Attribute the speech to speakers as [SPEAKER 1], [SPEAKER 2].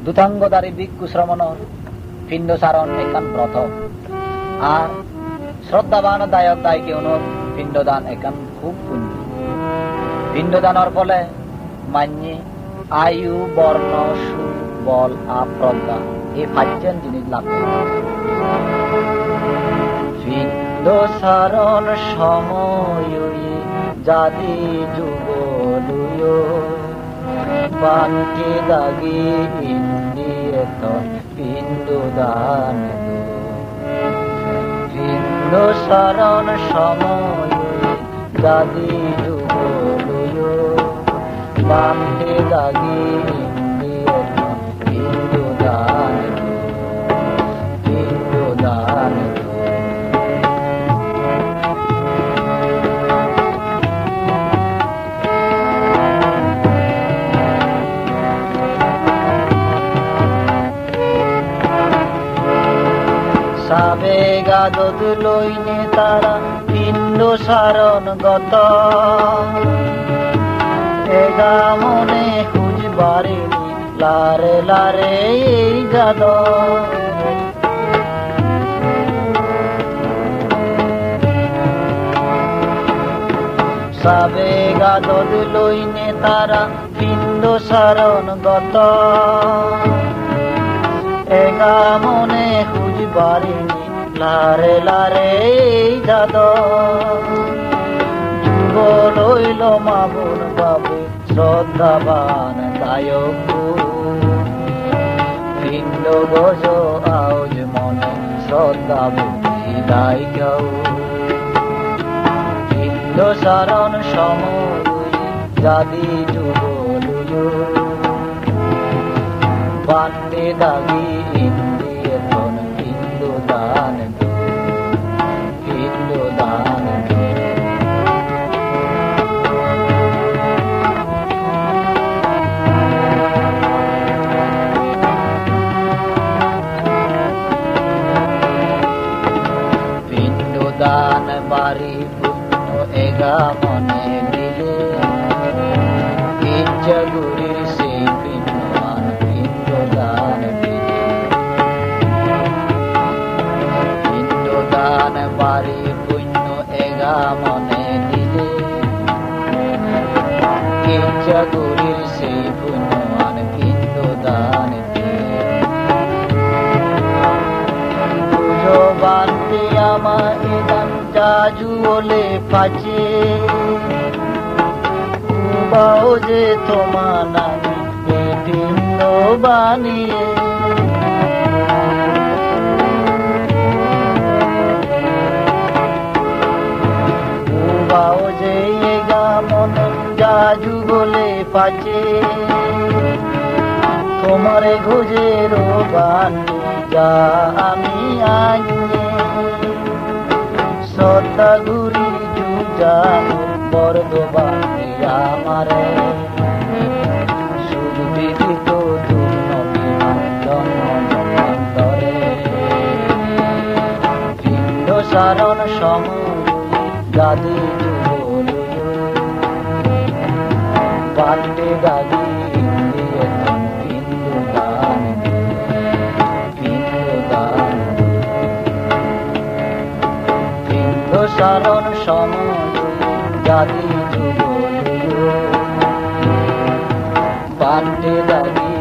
[SPEAKER 1] দুতাঙ্গধারী ভিক্ষু শ্রমণর পিণ্ডচারণ একান ব্রত আর শ্রদ্ধাবান দায়ক দায়িকেউনৰ পিণ্ডদান একান খুব পুণ্য। পিণ্ডদানৰ ফলে মান্যে আয়ু বর্ণ সুখ বল আপ্রজ্ঞা এই পাঁচজন জিনিস লাভ করে। পিণ্ডচারণ সময়ে জাতি যুগলুয় বান্তি দাগি ইন্দিয়েতন পিণ্ডদান। পিণ্ডচারণ সময়ে জাতি যুগলুয় বান্তি দাগি ইন্দিয়েতন পিণ্ডদান পিণ্ডদান। সাবেগাদত লইনে তারা পিণ্ডচারণ গত এগা মনে খুঁজবারে লারে লারে এই গাদ। সাবেগাদত লইনে তারা পিণ্ডচারণ গত এগা মনে খুঁজবারে লারে লারে এই গাদ। যুগ লইল মাবুন বাবে শ্রদ্ধাবান দায়ক পিণ্ড গজ আওজ মনে শ্রদ্ধা ভক্তি দায়িকাও। পিণ্ডচারণ সময়ে জাতি যুগলুয় বান্তি দাগি ইন্দিয়েতন পিণ্ডদান পিণ্ডদান। পিণ্ডদান বাড়ি পুণ্য এগা মনে দিলে ইচ্ছা গুরির সেই পিণ্ডদান পিণ্ডদান দিলে। পিণ্ডদান বাড়ি পুণ্য এগা মনে দিলে ইচ্ছা গুরির সেই পুণ্যমান পিণ্ডদান দিলে। পুজো বান্তি আমার এদান জাজু ওলে পাচে বাও যে তোমার নামে পিণ্ড বানিয়ে। বাও যে এগা মনে জাজু বলে পাচে তোমার গুজের বানি যা আমি আইনে। শ্রদ্ধা গুরি যুজান বর্ধবানি আমারে শুধু বিদিত জন্মরে। পিণ্ডচারণ সময়ে জাতি যুগলুয় বান্তি দাগি ইন্দিয়েতন পিণ্ডদান পিণ্ডদান। পিণ্ডচারণ সময়ে জাতি যুগলুয় বান্তি দাগি